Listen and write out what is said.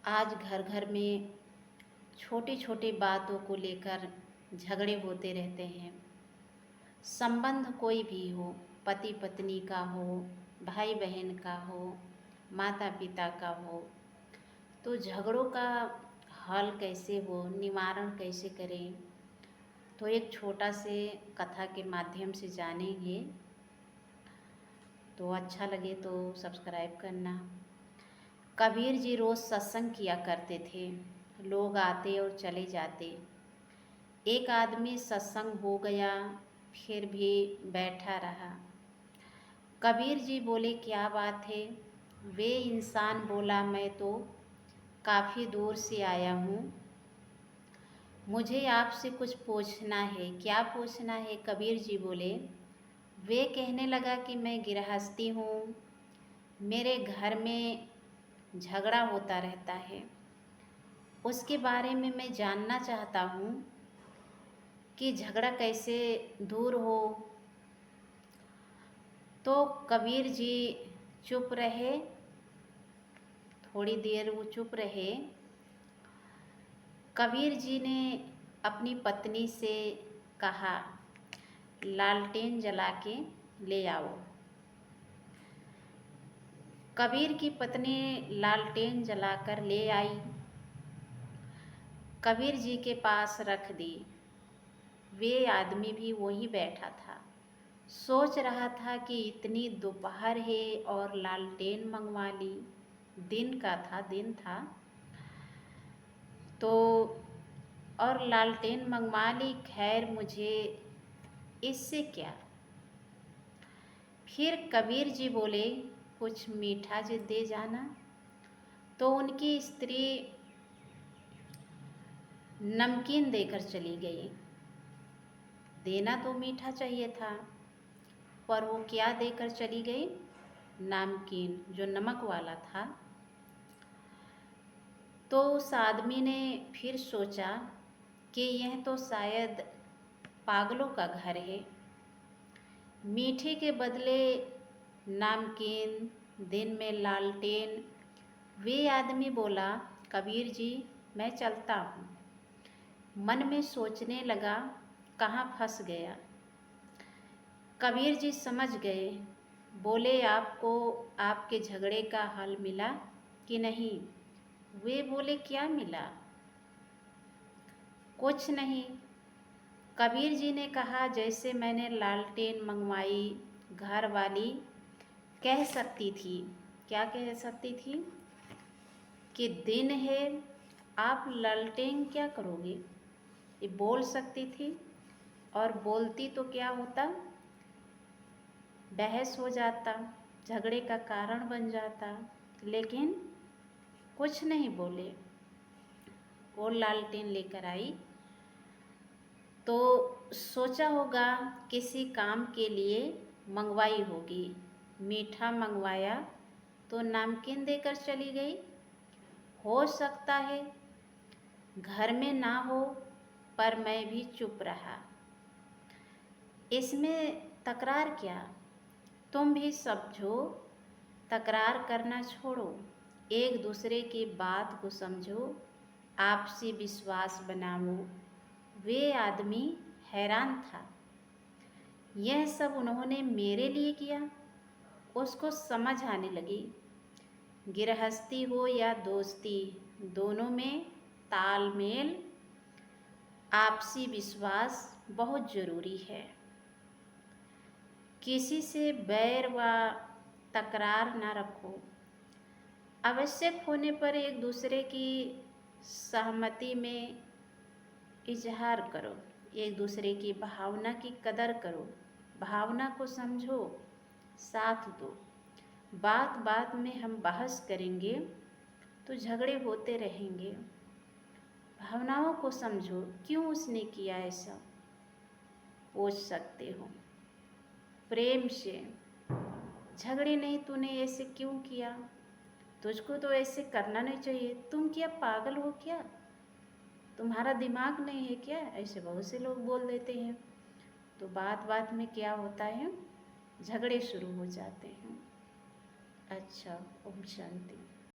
आज घर घर में छोटी छोटी बातों को लेकर झगड़े होते रहते हैं। संबंध कोई भी हो, पति पत्नी का हो, भाई बहन का हो, माता पिता का हो, तो झगड़ों का हल कैसे हो, निवारण कैसे करें, तो एक छोटा से कथा के माध्यम से जानेंगे। तो अच्छा लगे तो सब्सक्राइब करना। कबीर जी रोज़ सत्संग किया करते थे। लोग आते और चले जाते। एक आदमी सत्संग हो गया, फिर भी बैठा रहा। कबीर जी बोले, क्या बात है? वे इंसान बोला, मैं तो काफ़ी दूर से आया हूँ, मुझे आपसे कुछ पूछना है। क्या पूछना है? कबीर जी बोले। वे कहने लगा कि मैं गृहस्थी हूँ, मेरे घर में झगड़ा होता रहता है, उसके बारे में मैं जानना चाहता हूँ कि झगड़ा कैसे दूर हो। तो कबीर जी चुप रहे। थोड़ी देर वो चुप रहे। कबीर जी ने अपनी पत्नी से कहा, लालटेन जला के ले आओ। कबीर की पत्नी लालटेन जलाकर ले आई, कबीर जी के पास रख दी। वे आदमी भी वहीं बैठा था, सोच रहा था कि इतनी दोपहर है और लालटेन मंगवा ली। दिन था तो, और लालटेन मंगवा ली, खैर मुझे इससे क्या। फिर कबीर जी बोले, कुछ मीठा जी दे जाना। तो उनकी स्त्री नमकीन देकर चली गई। देना तो मीठा चाहिए था, पर वो क्या देकर चली गई? नमकीन, जो नमक वाला था। तो उस आदमी ने फिर सोचा कि यह तो शायद पागलों का घर है, मीठे के बदले नमकीन, दिन में लालटेन। वे आदमी बोला, कबीर जी मैं चलता हूँ। मन में सोचने लगा, कहाँ फंस गया। कबीर जी समझ गए। बोले, आपको आपके झगड़े का हल मिला कि नहीं? वे बोले, क्या मिला? कुछ नहीं। कबीर जी ने कहा, जैसे मैंने लालटेन मंगवाई, घर वाली कह सकती थी। क्या कह सकती थी? कि दिन है, आप लालटेन क्या करोगे? ये बोल सकती थी, और बोलती तो क्या होता? बहस हो जाता, झगड़े का कारण बन जाता। लेकिन कुछ नहीं बोले। वो लालटेन लेकर आई तो सोचा होगा किसी काम के लिए मंगवाई होगी। मीठा मंगवाया तो नमकीन देकर चली गई। हो सकता है घर में ना हो, पर मैं भी चुप रहा। इसमें तकरार क्या? तुम भी समझो, तकरार करना छोड़ो, एक दूसरे की बात को समझो, आपसी विश्वास बनाओ। वे आदमी हैरान था, यह सब उन्होंने मेरे लिए किया। उसको समझ आने लगी, गृहस्थी हो या दोस्ती, दोनों में तालमेल, आपसी विश्वास बहुत ज़रूरी है। किसी से बैर व तकरार न रखो। आवश्यक होने पर एक दूसरे की सहमति में इजहार करो, एक दूसरे की भावना की कदर करो, भावना को समझो, साथ दो। बात बात में हम बहस करेंगे तो झगड़े होते रहेंगे। भावनाओं को समझो, क्यों उसने किया ऐसा, पूछ सकते हो प्रेम से। झगड़े नहीं, तूने ऐसे क्यों किया? तुझको तो ऐसे करना नहीं चाहिए। तुम क्या पागल हो क्या? तुम्हारा दिमाग नहीं है क्या? ऐसे बहुत से लोग बोल देते हैं। तो बात बात में क्या होता है? झगड़े शुरू हो जाते हैं। अच्छा, ओम शांति।